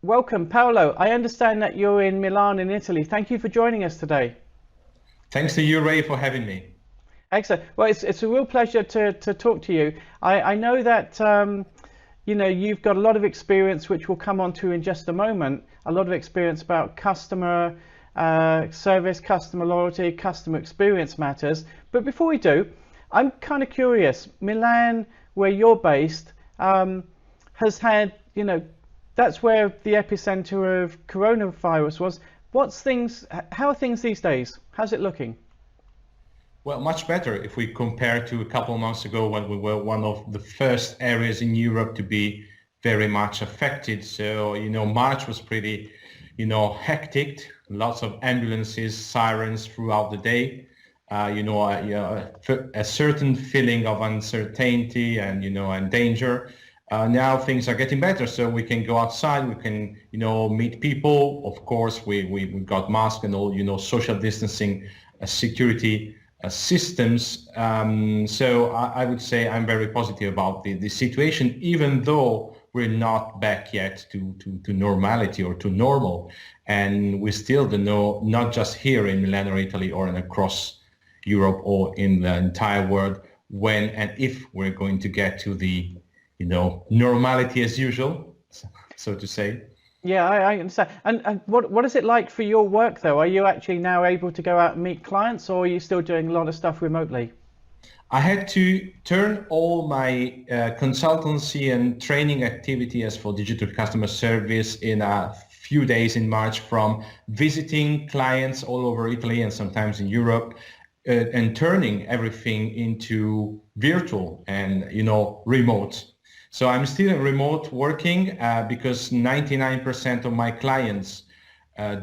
welcome, Paolo. I understand that you're in Milan in Italy. Thank you for joining us today. Thanks to you, Ray, for having me. Excellent. Well, it's a real pleasure to talk to you. I know that you've got a lot of experience, which we'll come on to in just a moment. A lot of experience about customer service, customer loyalty, customer experience matters. But before we do, I'm kind of curious. Milan, where you're based, has had, that's where the epicenter of coronavirus was. How are things these days? How's it looking? Well, much better if we compare to a couple of months ago when we were one of the first areas in Europe to be very much affected. So, March was pretty, hectic, lots of ambulances, sirens throughout the day. A certain feeling of uncertainty and, and danger. Now things are getting better, so we can go outside, we can, meet people. Of course, we got masks and all, social distancing, security systems. So I would say I'm very positive about the situation, even though we're not back yet to normality or to normal. And we still don't know, not just here in Milan or Italy or across Europe or in the entire world, when and if we're going to get to the normality as usual, so to say. Yeah, I understand. And what is it like for your work though? Are you actually now able to go out and meet clients, or are you still doing a lot of stuff remotely? I had to turn all my consultancy and training activity as for digital customer service in a few days in March, from visiting clients all over Italy and sometimes in Europe, and turning everything into virtual and remote. So I'm still remote working because 99% of my clients are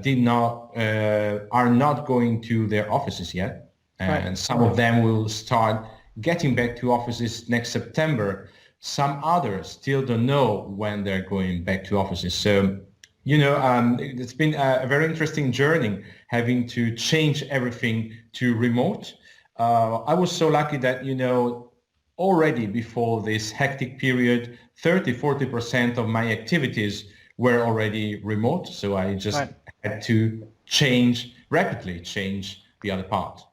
not going to their offices yet, Right. and some of them will start getting back to offices next September. Some others still don't know when they're going back to offices. So it's been a very interesting journey having to change everything to remote. I was so lucky that already before this hectic period, 30-40% of my activities were already remote. So I just Right. had to rapidly change the other part.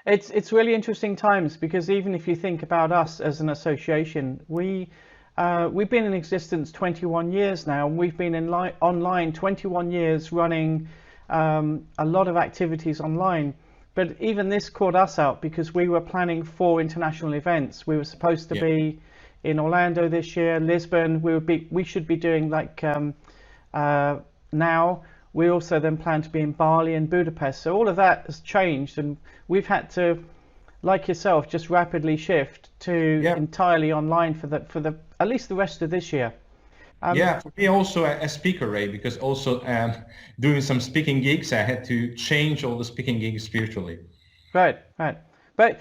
It's really interesting times, because even if you think about us as an association, we've been in existence 21 years now, and we've been online 21 years, running a lot of activities online. But even this caught us out because we were planning 4 international events. We were supposed to Yeah. be in Orlando this year, Lisbon. We should be doing now. We also then plan to be in Bali and Budapest. So all of that has changed, and we've had to, like yourself, just rapidly shift to Yeah. entirely online for the at least the rest of this year. Um, Yeah, for me also a speaker, Ray, because also doing some speaking gigs, I had to change all the speaking gigs virtually. right, right. But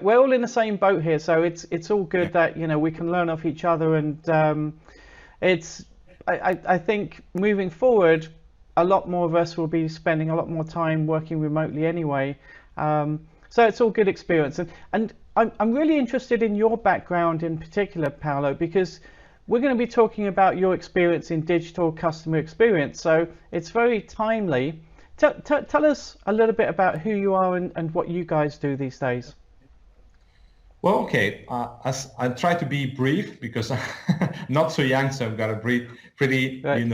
we're all in the same boat here, so it's all Yeah. good that we can learn off each other, and it's I think moving forward, a lot more of us will be spending a lot more time working remotely anyway. So it's all good experience, and I'm really interested in your background in particular, Paolo, because we're going to be talking about your experience in digital customer experience. So it's very timely. Tell us a little bit about who you are and what you guys do these days. Well, okay. As I try to be brief because I'm not so young, so I've got a pretty, Right.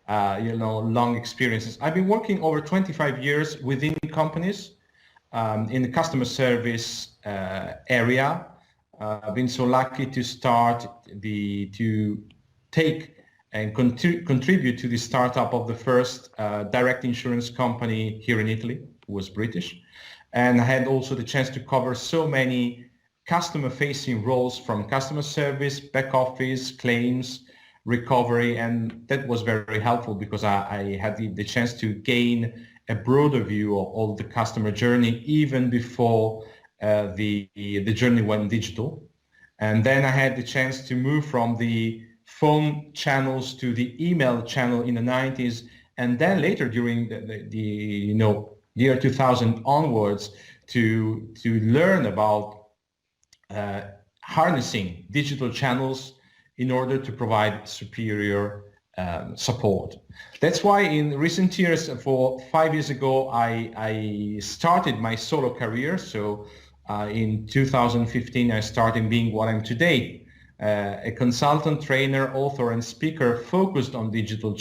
long experiences. I've been working over 25 years within companies in the customer service area. I've been so lucky to to take and contribute to the startup of the first direct insurance company here in Italy, who was British. And I had also the chance to cover so many customer-facing roles, from customer service, back office, claims, recovery, and that was very helpful because I had the chance to gain a broader view of all the customer journey even before the journey went digital. And then I had the chance to move from the phone channels to the email channel in the 90s, and then later during the year 2000 onwards to learn about uh, harnessing digital channels in order to provide superior support. That's why in recent years, for 5 years ago, I started my solo career. So in 2015, I started being what I'm today, a consultant, trainer, author, and speaker focused on digital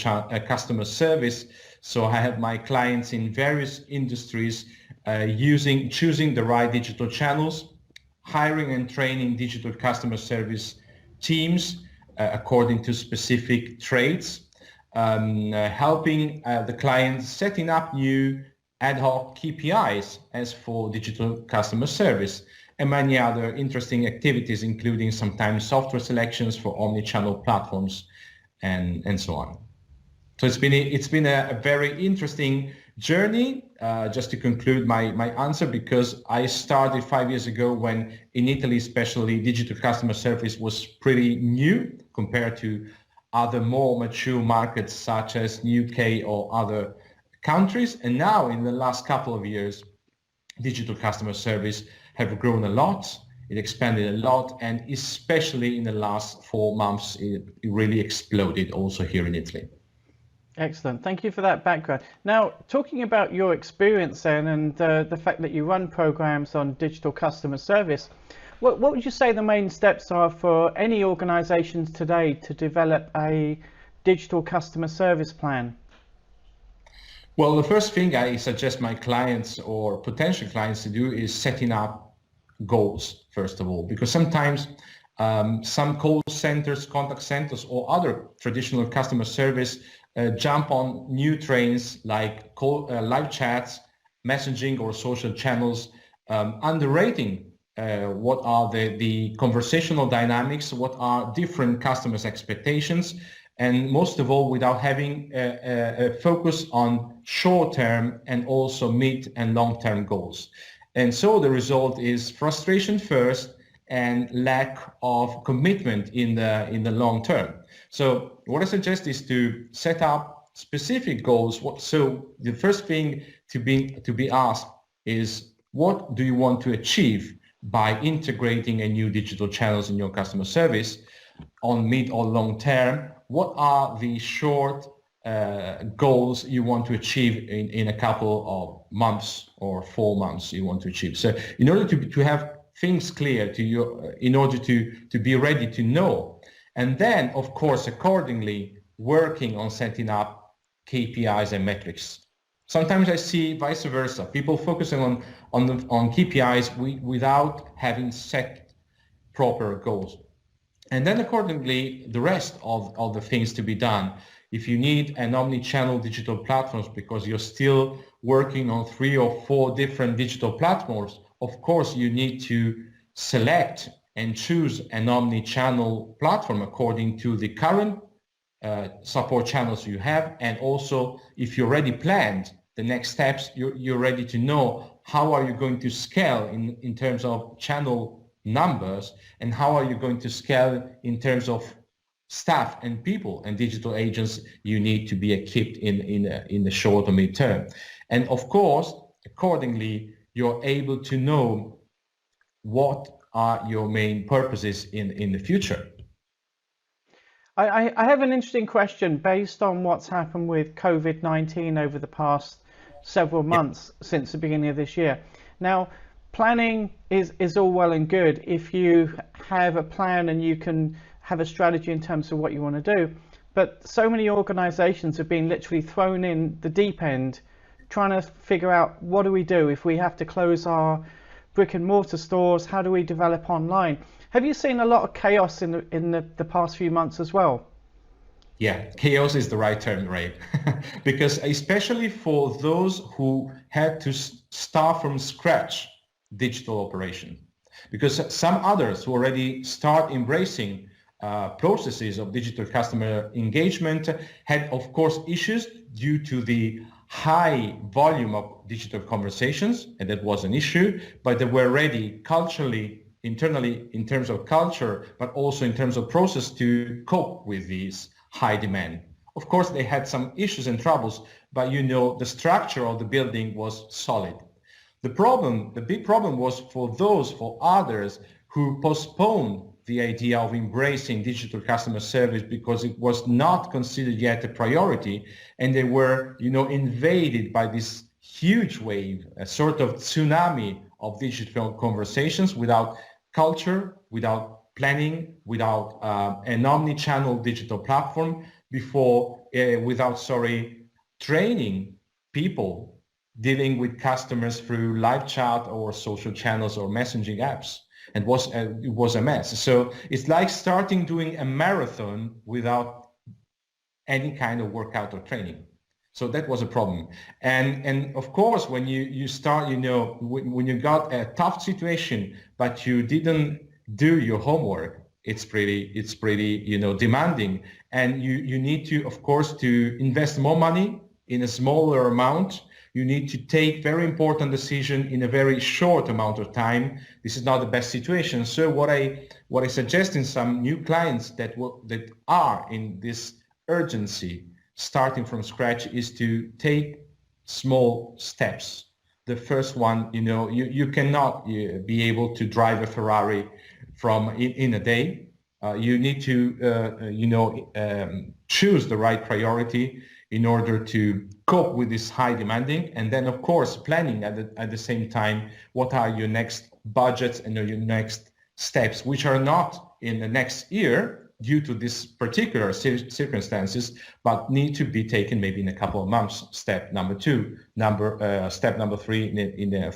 customer service. So I have my clients in various industries choosing the right digital channels, hiring and training digital customer service teams according to specific traits, helping the clients setting up new ad hoc KPIs as for digital customer service, and many other interesting activities, including sometimes software selections for omni-channel platforms and so on. So it's been a very interesting journey. Just to conclude my answer, because I started 5 years ago when in Italy, especially, digital customer service was pretty new compared to other more mature markets such as UK or other countries. And now in the last couple of years, digital customer service have grown a lot. It expanded a lot, and especially in the last 4 months, it really exploded also here in Italy. Excellent. Thank you for that background. Now, talking about your experience then, and the fact that you run programs on digital customer service, what would you say the main steps are for any organizations today to develop a digital customer service plan? Well, the first thing I suggest my clients or potential clients to do is setting up goals, first of all, because sometimes some call centers, contact centers, or other traditional customer service jump on new trains like live chats, messaging, or social channels, underrating what are the conversational dynamics, what are different customers' expectations, and most of all, without having a focus on short-term and also mid and long-term goals. And so the result is frustration first and lack of commitment in the long term. So what I suggest is to set up specific goals. So the first thing to be asked is, what do you want to achieve by integrating a new digital channels in your customer service on mid or long term? What are the short goals you want to achieve in a couple of months or 4 months you want to achieve? So in order to have things clear to you, in order to be ready to know, and then of course accordingly working on setting up KPIs and metrics. Sometimes I see vice versa, people focusing on KPIs without having set proper goals. And then accordingly, the rest of the things to be done. If you need an omni-channel digital platforms because you're still working on 3 or 4 different digital platforms, of course you need to select and choose an omni-channel platform according to the current support channels you have. And also, if you already planned the next steps, you're ready to know how are you going to scale in terms of channel numbers, and how are you going to scale in terms of staff and people and digital agents you need to be equipped in the short or mid term. And of course, accordingly, you're able to know what are your main purposes in the future. I have an interesting question based on what's happened with COVID-19 over the past several months since the beginning of this year. Now, planning is all well and good if you have a plan and you can have a strategy in terms of what you want to do. But so many organizations have been literally thrown in the deep end trying to figure out, what do we do if we have to close our brick and mortar stores? How do we develop online? Have you seen a lot of chaos in the past few months as well? Yeah, chaos is the right term, Ray. Because especially for those who had to start from scratch digital operation, because some others who already start embracing processes of digital customer engagement had, of course, issues due to the high volume of digital conversations, and that was an issue, but they were ready culturally, internally, in terms of culture, but also in terms of process to cope with these high demand. Of course, they had some issues and troubles, but the structure of the building was solid. The big problem was for others who postponed the idea of embracing digital customer service because it was not considered yet a priority, and they were, invaded by this huge wave, a sort of tsunami of digital conversations without culture, without planning, without an omni-channel digital platform, without training people dealing with customers through live chat or social channels or messaging apps. And it was a mess. So it's like starting doing a marathon without any kind of workout or training. So that was a problem. And of course, when you start, when you got a tough situation, but you didn't do your homework, it's pretty demanding. And you need to, of course, to invest more money in a smaller amount. You need to take very important decision in a very short amount of time. This is not the best situation. So what I suggest in some new clients that are in this urgency, starting from scratch, is to take small steps. The first one, you cannot be able to drive a Ferrari in a day. You need to choose the right priority in order to cope with this high demanding, and then of course planning at the same time what are your next budgets and your next steps, which are not in the next year due to this particular circumstances, but need to be taken maybe in a couple of months. Step number 2, step number 3 in the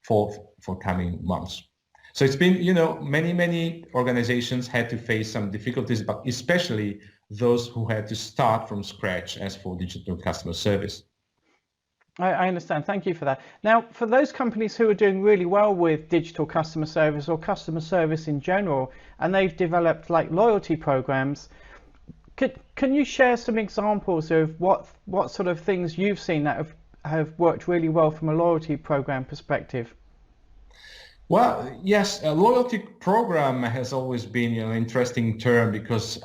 forthcoming months. So it's been, many organizations had to face some difficulties, but especially those who had to start from scratch as for digital customer service. I understand. Thank you for that. Now, for those companies who are doing really well with digital customer service or customer service in general, and they've developed like loyalty programs, can you share some examples of what sort of things you've seen that have worked really well from a loyalty program perspective? Well, yes, a loyalty program has always been an interesting term because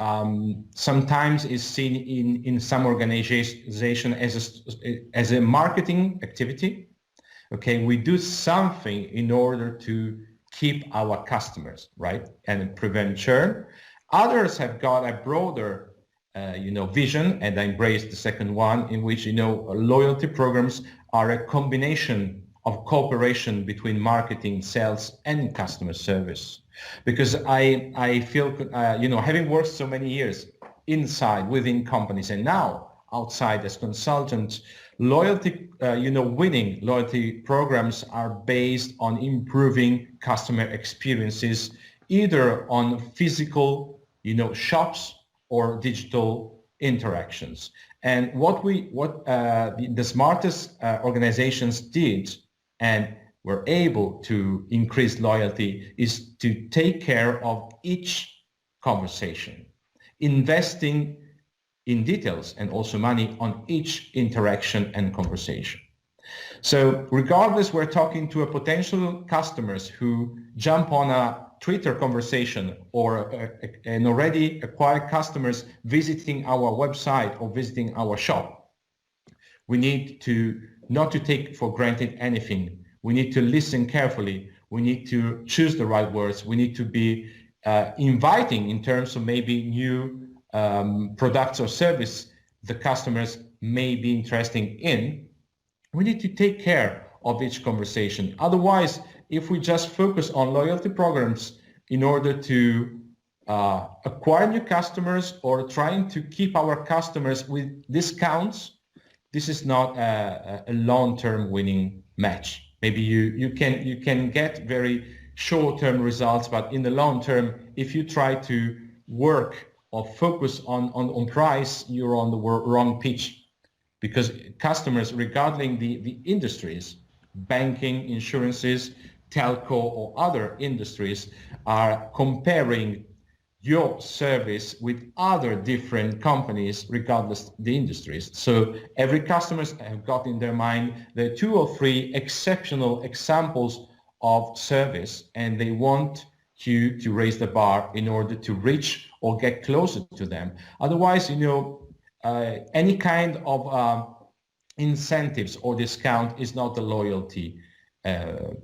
sometimes it's seen in some organization as a marketing activity. Okay, we do something in order to keep our customers, right, and prevent churn. Others have got a broader vision, and I embrace the second one, in which loyalty programs are a combination of cooperation between marketing, sales, and customer service. Because I feel, having worked so many years within companies, and now outside as consultant, winning loyalty programs are based on improving customer experiences, either on physical, shops or digital interactions. And what the smartest organizations did and were able to increase loyalty is to take care of each conversation, investing in details and also money on each interaction and conversation. So regardless, we're talking to a potential customers who jump on a Twitter conversation or an already acquired customers visiting our website or visiting our shop. We need to not to take for granted anything. We need to listen carefully. We need to choose the right words. We need to be inviting in terms of maybe new products or service the customers may be interested in. We need to take care of each conversation. Otherwise, if we just focus on loyalty programs in order to acquire new customers or trying to keep our customers with discounts, this is not a long-term winning match. Maybe you can get very short-term results, but in the long term, if you try to work or focus on price, you're on the wrong pitch. Because customers, regarding the industries, banking, insurances, telco, or other industries, are comparing your service with other different companies, regardless the industries. So every customer have got in their mind the 2 or 3 exceptional examples of service, and they want you to raise the bar in order to reach or get closer to them. Otherwise, any kind of incentives or discount is not the loyalty.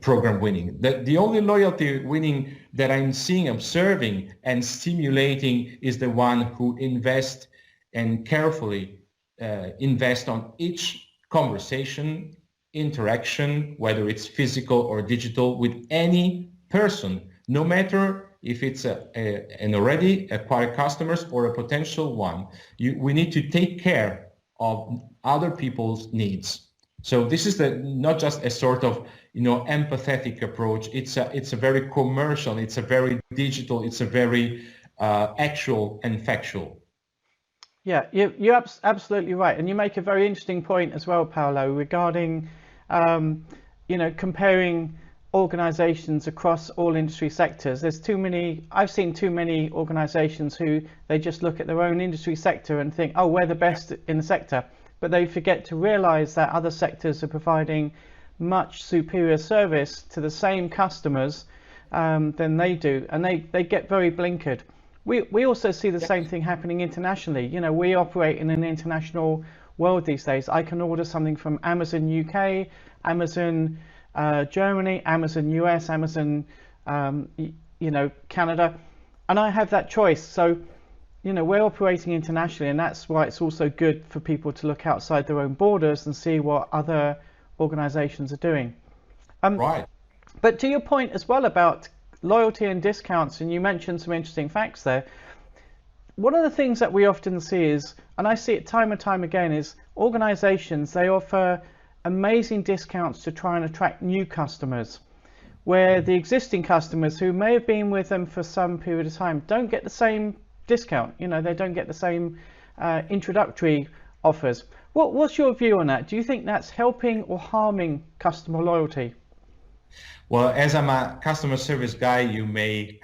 program winning. The only loyalty winning that I'm seeing, observing, and stimulating is the one who invest and carefully invest on each conversation, interaction, whether it's physical or digital, with any person, no matter if it's an already acquired customers or a potential one. We need to take care of other people's needs. So this is not just a sort of empathetic approach. It's a very commercial. It's a very digital. It's a very actual and factual. Yeah, you're absolutely right, and you make a very interesting point as well, Paolo, regarding comparing organizations across all industry sectors. I've seen too many organizations who they just look at their own industry sector and think, oh, we're the best in the sector, but they forget to realize that other sectors are providing much superior service to the same customers than they do, and they get very blinkered. We also see the same thing happening internationally. We operate in an international world these days. I can order something from Amazon UK, Amazon Germany, Amazon US, Amazon Canada, and I have that choice. So we're operating internationally, and that's why it's also good for people to look outside their own borders and see what other organizations are doing. Right. But to your point as well about loyalty and discounts, and you mentioned some interesting facts there. One of the things that we often see is, and I see it time and time again, is organizations, they offer amazing discounts to try and attract new customers, where the existing customers who may have been with them for some period of time don't get the same discount. They don't get the same introductory offers. What's your view on that? Do you think that's helping or harming customer loyalty? Well, as I'm a customer service guy, you may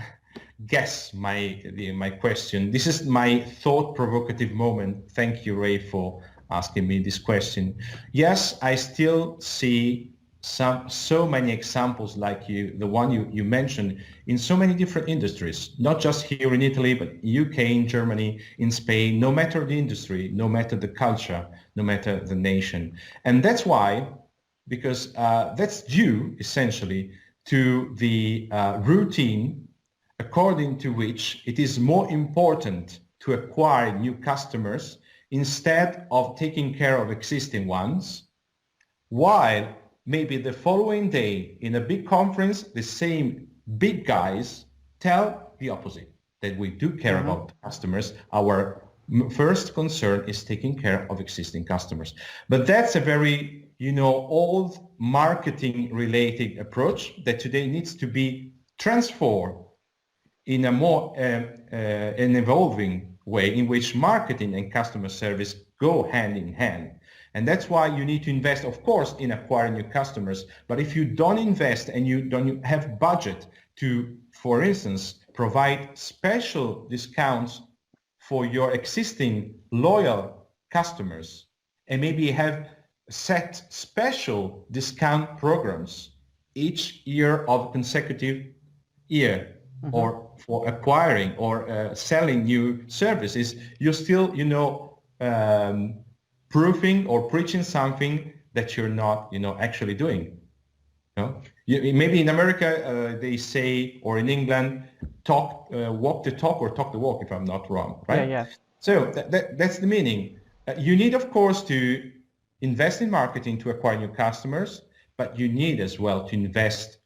guess my question. This is my thought-provocative moment. Thank you, Ray, for asking me this question. Yes, I still see so many examples like the one you mentioned in so many different industries, not just here in Italy, but UK, in Germany, in Spain, no matter the industry, no matter the culture, no matter the nation. And that's why, because that's due essentially to the routine according to which it is more important to acquire new customers instead of taking care of existing ones, while maybe the following day in a big conference, the same big guys tell the opposite, that we do care about customers. Our first concern is taking care of existing customers. But that's a very old marketing related approach that today needs to be transformed in a more an evolving way in which marketing and customer service go hand in hand. And that's why you need to invest, of course, in acquiring new customers. But if you don't invest and you don't have budget to, for instance, provide special discounts for your existing loyal customers, and maybe have set special discount programs each year of consecutive year, or for acquiring or selling new services, you're still, proving or preaching something that you're not, actually doing. Maybe in America they say, or in England, walk the talk or talk the walk, if I'm not wrong, right? Yeah. So that's the meaning. You need, of course, to invest in marketing to acquire new customers, but you need as well to invest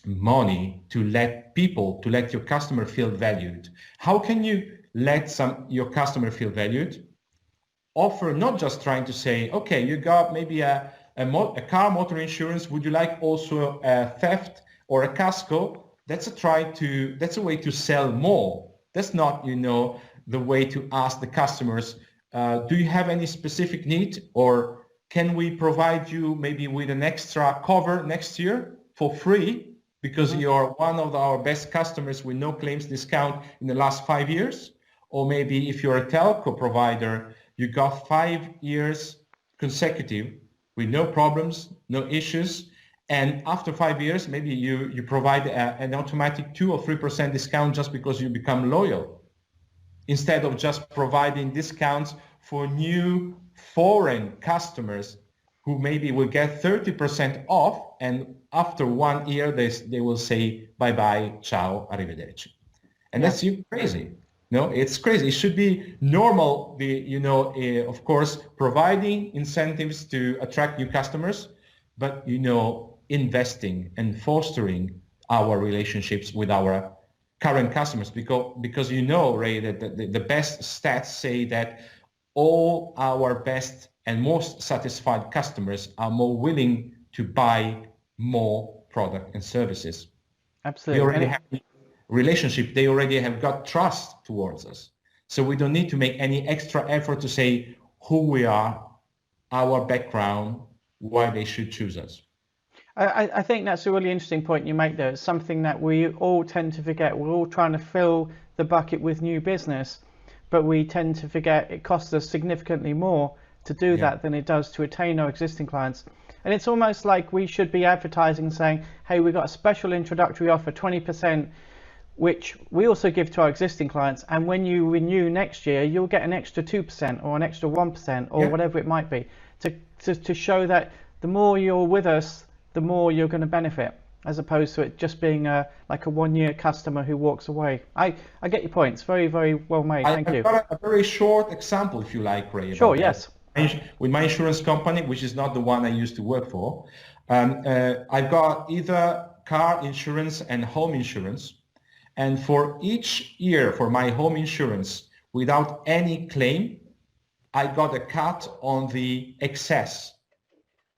money to let your customer feel valued. How can you let your customer feel valued? Offer, not just trying to say, okay, you got maybe a car motor insurance, would you like also a theft or a casco? That's a way to sell more. That's not, the way to ask the customers, do you have any specific need, or can we provide you maybe with an extra cover next year for free because you're one of our best customers with no claims discount in the last 5 years? Or maybe if you're a telco provider, you got 5 years consecutive with no problems, no issues, and after 5 years, maybe you provide an automatic 2 or 3% discount just because you become loyal, instead of just providing discounts for new foreign customers who maybe will get 30% off, and after 1 year they will say bye-bye, ciao, arrivederci. And that's crazy. No, it's crazy. It should be normal, of course, providing incentives to attract new customers, but, investing and fostering our relationships with our current customers, because Ray, that the best stats say that all our best and most satisfied customers are more willing to buy more product and services. Absolutely. We already have a relationship. They already have got trust towards us. So we don't need to make any extra effort to say who we are, our background, why they should choose us. I think that's a really interesting point you make there. It's something that we all tend to forget. We're all trying to fill the bucket with new business, but we tend to forget it costs us significantly more to do that than it does to retain our existing clients. And it's almost like we should be advertising saying, hey, we've got a special introductory offer, 20%, which we also give to our existing clients. And when you renew next year, you'll get an extra 2% or an extra 1% or whatever it might be, to show that the more you're with us, the more you're going to benefit, as opposed to it just being like a 1-year customer who walks away. I get your points. Very, very well made. Thank you. I've got a very short example, if you like, Ray. Sure, yes. With my insurance company, which is not the one I used to work for, I've got either car insurance and home insurance. And for each year for my home insurance, without any claim, I got a cut on the excess.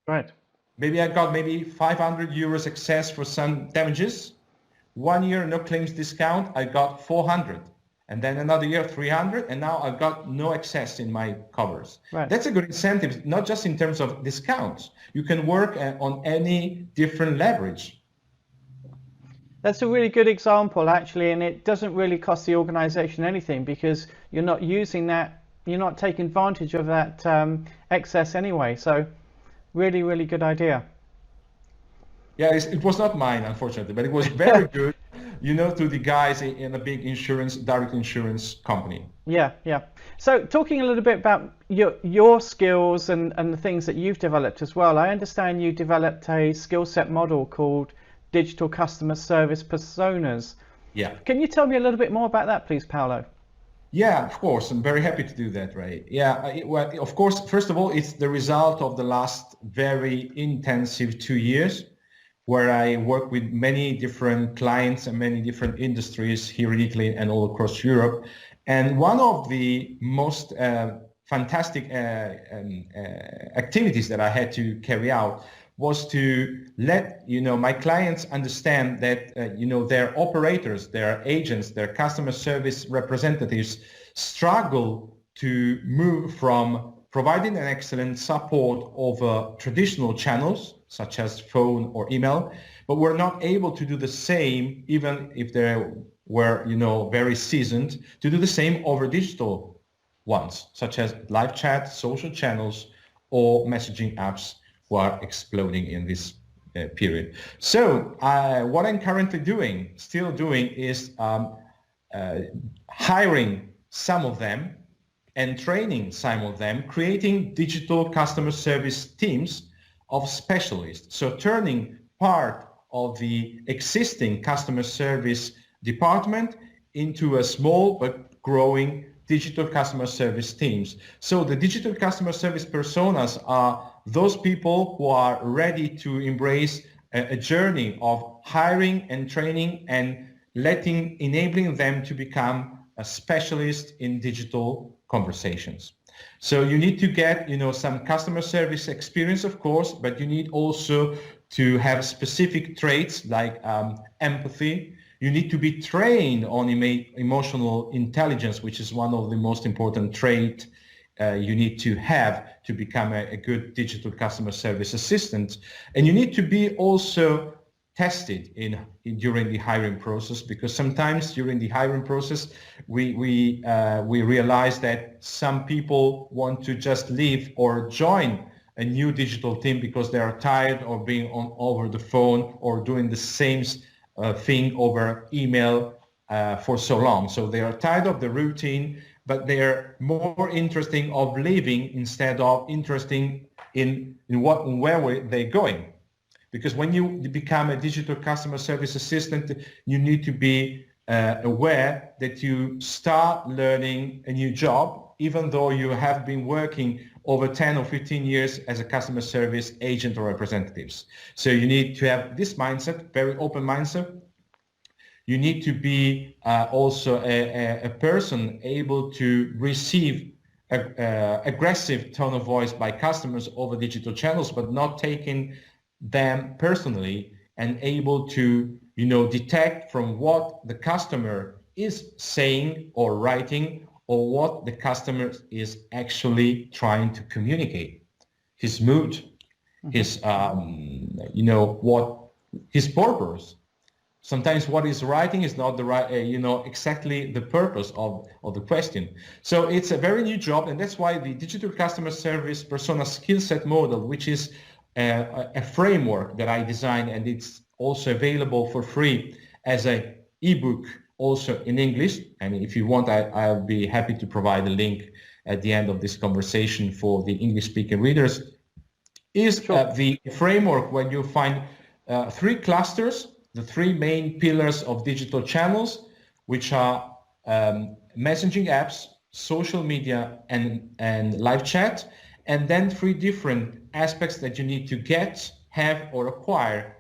Right. Maybe I got 500 euros excess for some damages. 1 year, no claims discount, I got 400. And then another year, 300. And now I've got no excess in my covers. Right. That's a good incentive, not just in terms of discounts. You can work on any different leverage. That's a really good example, actually, and it doesn't really cost the organization anything because you're not using that, you're not taking advantage of that excess anyway. So really, really good idea. Yeah, it was not mine, unfortunately, but it was very good, to the guys in a big direct insurance company. Yeah. So talking a little bit about your skills and the things that you've developed as well, I understand you developed a skill set model called Digital Customer Service Personas. Yeah. Can you tell me a little bit more about that, please, Paolo? Yeah, of course. I'm very happy to do that, Ray. Yeah, well, of course, first of all, it's the result of the last very intensive 2 years where I work with many different clients and many different industries here in Italy and all across Europe. And one of the most fantastic activities that I had to carry out was to let my clients understand that their operators, their agents, their customer service representatives struggle to move from providing an excellent support over traditional channels such as phone or email, but were not able to do the same, even if they were very seasoned, to do the same over digital ones such as live chat, social channels, or messaging apps who are exploding in this period. So what I'm currently still doing is hiring some of them and training some of them, creating digital customer service teams of specialists. So turning part of the existing customer service department into a small but growing digital customer service teams. So the digital customer service personas are those people who are ready to embrace a journey of hiring and training and enabling them to become a specialist in digital conversations. So you need to get, some customer service experience, of course, but you need also to have specific traits like empathy. You need to be trained on emotional intelligence, which is one of the most important traits you need to have to become a good digital customer service assistant. And you need to be also tested during the hiring process, because sometimes during the hiring process we realize that some people want to just leave or join a new digital team because they are tired of being over the phone or doing the same thing over email for so long. So they are tired of the routine, but they're more interested of leaving instead of interesting where they're going. Because when you become a digital customer service assistant, you need to be aware that you start learning a new job, even though you have been working over 10 or 15 years as a customer service agent or representatives. So you need to have this mindset, very open mindset. You need to be also a person able to receive aggressive tone of voice by customers over digital channels, but not taking them personally, and able to, detect from what the customer is saying or writing, or what the customer is actually trying to communicate, his mood, his, what his purpose. Sometimes what he's writing is not the right, exactly the purpose of the question. So it's a very new job, and that's why the digital customer service persona skill set model, which is a framework that I designed, and it's also available for free as an ebook, also in English. And if you want, I'll be happy to provide a link at the end of this conversation for the English-speaking readers. Is the framework where you find 3 clusters, the 3 main pillars of digital channels, which are messaging apps, social media, and live chat, and then 3 different aspects that you need to get, have, or acquire: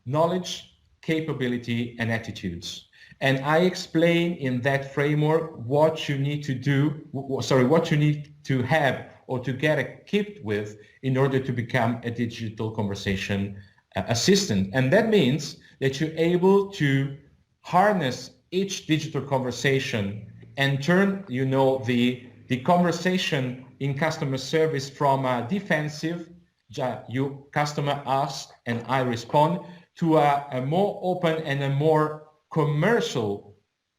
knowledge, capability, and attitudes. And I explain in that framework what you need to do, what you need to have or to get equipped with in order to become a digital conversation assistant. And that means that you're able to harness each digital conversation and turn, the conversation in customer service from a defensive, you customer asks and I respond, to a more open and a more commercial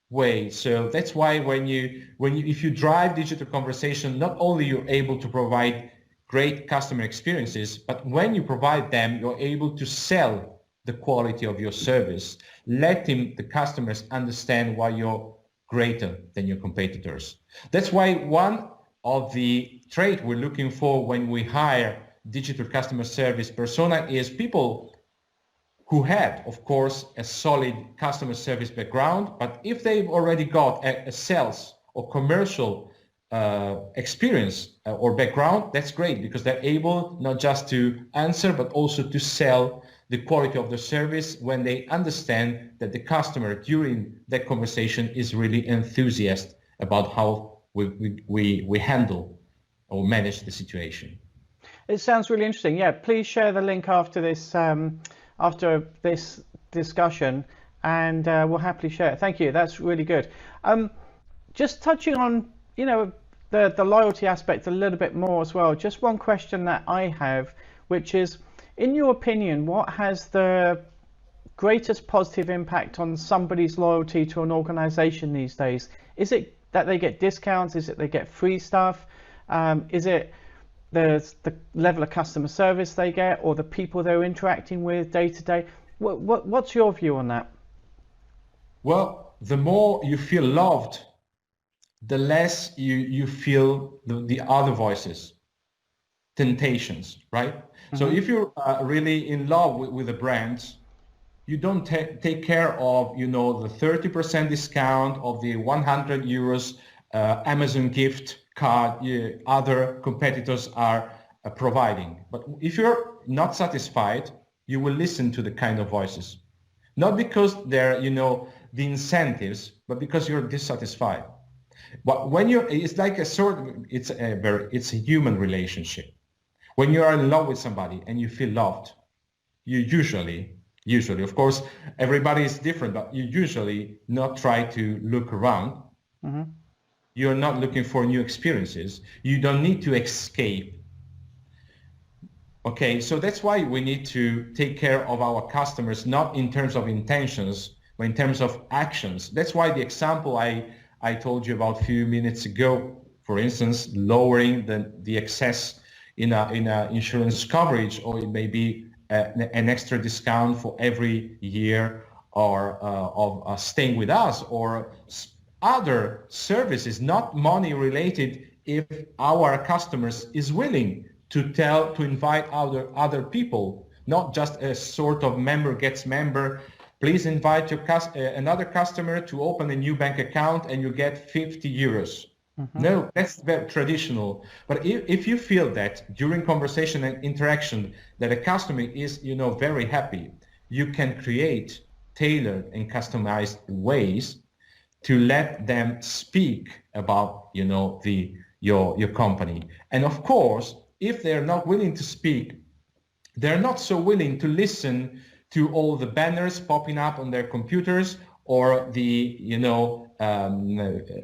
way. So that's why if you drive digital conversation, not only you're able to provide great customer experiences, but when you provide them, you're able to sell the quality of your service, letting the customers understand why you're greater than your competitors. That's why one of the traits we're looking for when we hire digital customer service persona is people who have, of course, a solid customer service background, but if they've already got a sales or commercial experience or background, that's great, because they're able not just to answer, but also to sell the quality of the service when they understand that the customer during that conversation is really enthusiastic about how we handle or manage the situation. It sounds really interesting. Yeah, please share the link after this discussion, and we'll happily share it. Thank you. That's really good. Just touching on, the loyalty aspect a little bit more as well. Just one question that I have, which is, in your opinion, what has the greatest positive impact on somebody's loyalty to an organization these days? Is it that they get discounts? Is it they get free stuff? Is it the level of customer service they get, or the people they're interacting with day to day? What's your view on that? Well, the more you feel loved, the less you feel the other voices, temptations, right? Mm-hmm. So if you're really in love with the brand, you don't take care of, the 30% discount of the 100 euros Amazon gift card other competitors are providing. But if you're not satisfied, you will listen to the kind of voices, not because they're, the incentives, but because you're dissatisfied. But when it's like it's a human relationship. When you are in love with somebody and you feel loved, you usually, of course, everybody is different, but you usually not try to look around. Mm-hmm. You're not looking for new experiences. You don't need to escape. Okay, so that's why we need to take care of our customers, not in terms of intentions, but in terms of actions. That's why the example I told you about a few minutes ago, for instance, lowering the excess in a insurance coverage, or it may be an extra discount for every year or of staying with us, or other services, not money related, if our customers is willing to invite other people, not just a sort of member gets member. Please invite your another customer to open a new bank account and you get 50 euros. No, that's very traditional. But if you feel that during conversation and interaction that a customer is, very happy, you can create tailored and customized ways to let them speak about, your company. And of course, if they're not willing to speak, they're not so willing to listen to all the banners popping up on their computers or the,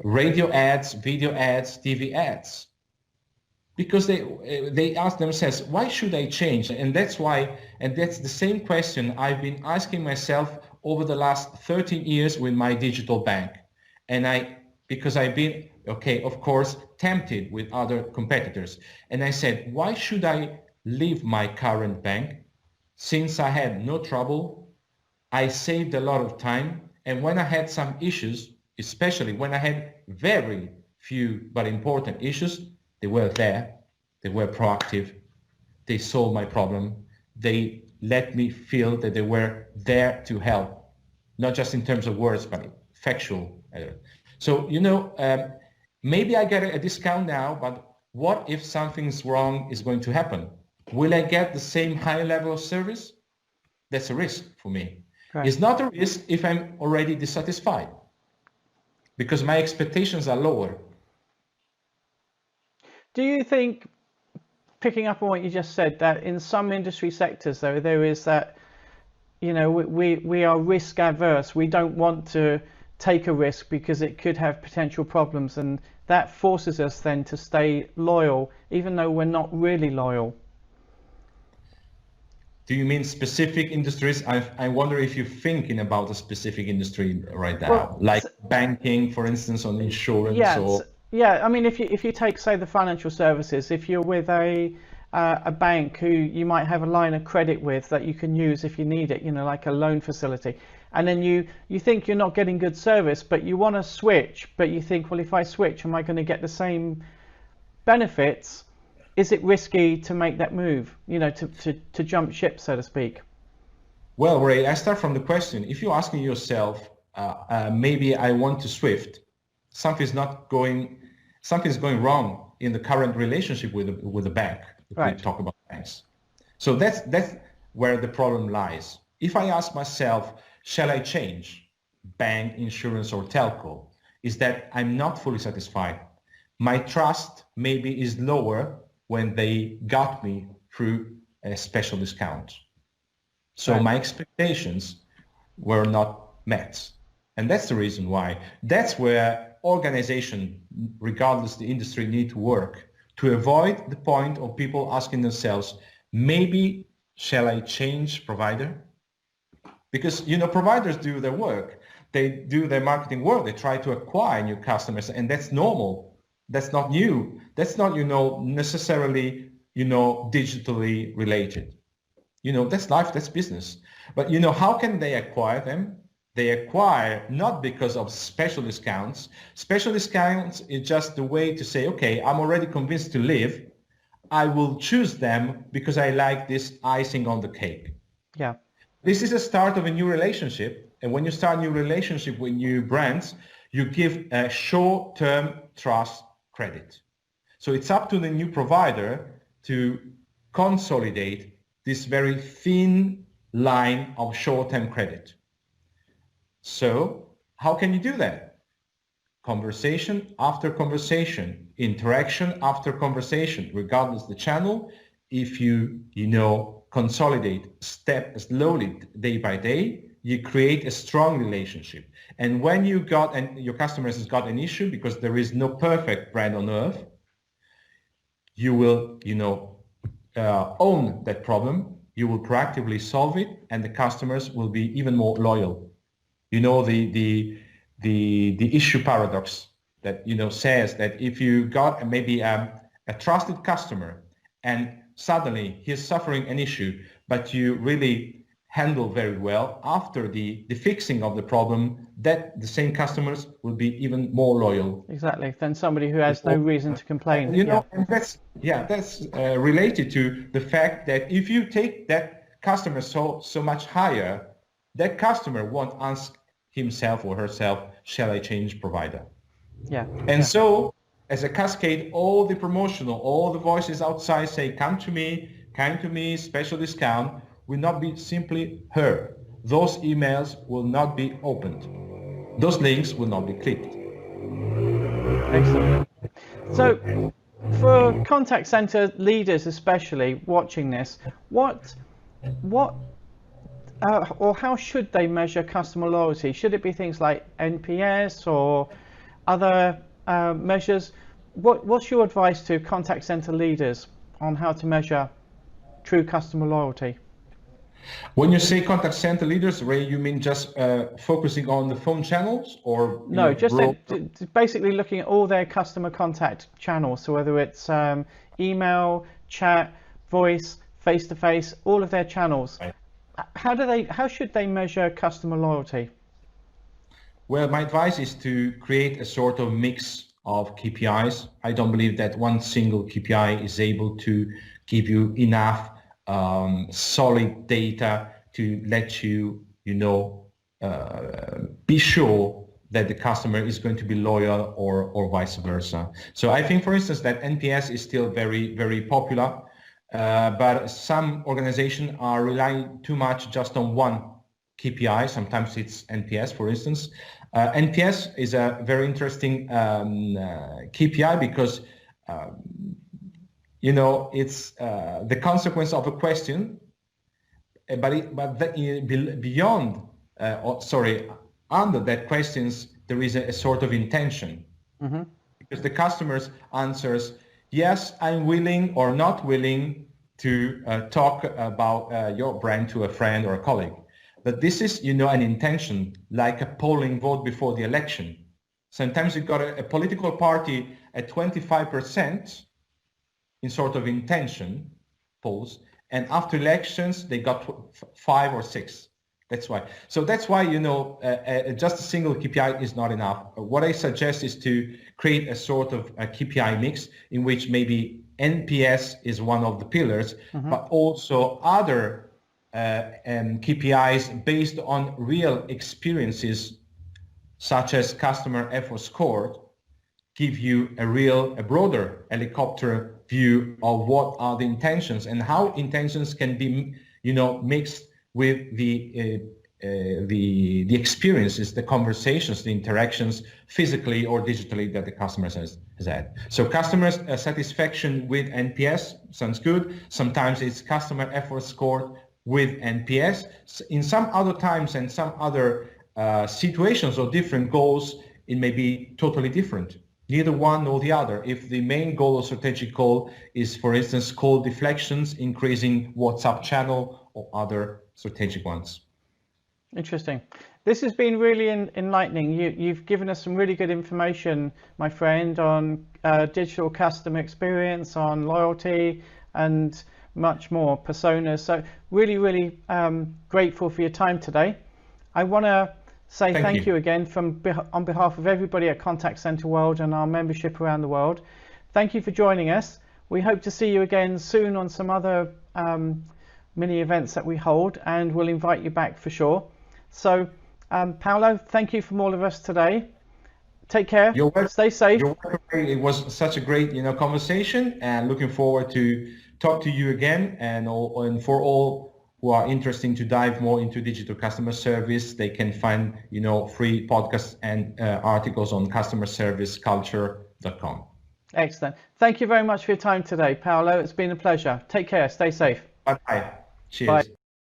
radio ads, video ads, TV ads. Because they ask themselves, why should I change? And that's the same question I've been asking myself over the last 13 years with my digital bank. And because I've been, of course, tempted with other competitors. And I said, why should I leave my current bank? Since I had no trouble, I saved a lot of time. And when I had some issues, especially when I had very few but important issues, they were there, they were proactive, they solved my problem, they let me feel that they were there to help, not just in terms of words, but factual. So, maybe I get a discount now, but what if something's wrong is going to happen? Will I get the same high level of service? That's a risk for me. Right. It's not a risk if I'm already dissatisfied, because my expectations are lower. Do you think, picking up on what you just said, that in some industry sectors, though, there is that, we are risk averse. We don't want to take a risk because it could have potential problems, and that forces us then to stay loyal, even though we're not really loyal. Do you mean specific industries? I wonder if you're thinking about a specific industry right now, well, like banking, for instance, on insurance. Yeah. I mean, if you take, say, the financial services, if you're with a bank who you might have a line of credit with that you can use if you need it, like a loan facility, and then you think you're not getting good service, but you want to switch, but you think, well, if I switch, am I going to get the same benefits? Is it risky to make that move, to jump ship, so to speak? Well, Ray, I start from the question. If you're asking yourself, maybe I want to shift, something's going wrong in the current relationship with the bank. If we talk about banks. So that's where the problem lies. If I ask myself, shall I change bank, insurance, or telco? Is that I'm not fully satisfied. My trust maybe is lower when they got me through a special discount. So my expectations were not met. And that's the reason why. That's where organization, regardless the industry, need to work to avoid the point of people asking themselves, maybe shall I change provider? Because, providers do their work. They do their marketing work. They try to acquire new customers, and that's normal. That's not new. That's not, necessarily, digitally related. That's life, that's business. But, how can they acquire them? They acquire not because of special discounts. Special discounts is just the way to say, okay, I'm already convinced to live. I will choose them because I like this icing on the cake. Yeah. This is the start of a new relationship. And when you start a new relationship with new brands, you give a short-term trust credit. So it's up to the new provider to consolidate this very thin line of short-term credit. So how can you do that? Conversation after conversation, interaction after conversation, regardless the channel. If you consolidate slowly day by day, you create a strong relationship. And when your customers has got an issue, because there is no perfect brand on earth, you will own that problem. You will proactively solve it, and the customers will be even more loyal. The issue paradox that says that if you got maybe a trusted customer and suddenly he's suffering an issue, but you really handle very well after the fixing of the problem, that the same customers will be even more loyal. Exactly. Then somebody who has no reason to complain. You know, and that's related to the fact that if you take that customer so much higher, that customer won't ask himself or herself, shall I change provider? Yeah. And so as a cascade, all the promotional, all the voices outside say, come to me, special discount, will not be simply heard. Those emails will not be opened. Those links will not be clicked. Excellent. So for contact center leaders, especially watching this, what or how should they measure customer loyalty? Should it be things like NPS or other measures? What's your advice to contact center leaders on how to measure true customer loyalty? When you say contact center leaders, Ray, you mean just focusing on the phone channels, or no, just basically looking at all their customer contact channels. So whether it's email, chat, voice, face-to-face, all of their channels. Right. How should they measure customer loyalty? Well, my advice is to create a sort of mix of KPIs. I don't believe that one single KPI is able to give you enough solid data to let you, be sure that the customer is going to be loyal or vice versa. So I think, for instance, that NPS is still very, very popular, but some organizations are relying too much just on one KPI. Sometimes it's NPS, for instance. NPS is a very interesting KPI because it's the consequence of a question, under that questions there is a sort of intention. Mm-hmm. Because the customer's answers, yes, I'm willing or not willing to talk about your brand to a friend or a colleague. But this is, an intention, like a polling vote before the election. Sometimes you've got a political party at 25% in sort of intention polls, and after elections they got 5 or 6. That's why. So that's why, just a single KPI is not enough. What I suggest is to create a sort of a KPI mix in which maybe NPS is one of the pillars, mm-hmm. but also other KPIs based on real experiences, such as customer effort score, give you a broader helicopter view of what are the intentions and how intentions can be, mixed with the experiences, the conversations, the interactions, physically or digitally, that the customer has had. So customer satisfaction with NPS sounds good. Sometimes it's customer effort score with NPS. In some other times and some other situations or different goals, it may be totally different. Neither one nor the other. If the main goal or strategic goal is, for instance, call deflections, increasing WhatsApp channel, or other strategic ones. Interesting. This has been really enlightening. You've given us some really good information, my friend, on digital customer experience, on loyalty, and much more, personas. So really, really grateful for your time today. I want to say thank you again on behalf of everybody at Contact Center World and our membership around the world. Thank you for joining us. We hope to see you again soon on some other mini events that we hold, and we'll invite you back for sure. So Paolo, thank you from all of us today. Take care. Stay safe. You're welcome. It was such a great conversation, and looking forward to talk to you again. And for all who are interested to dive more into digital customer service, they can find free podcasts and articles on customerserviceculture.com. Excellent. Thank you very much for your time today, Paolo. It's been a pleasure. Take care. Stay safe. Bye. Cheers. Bye.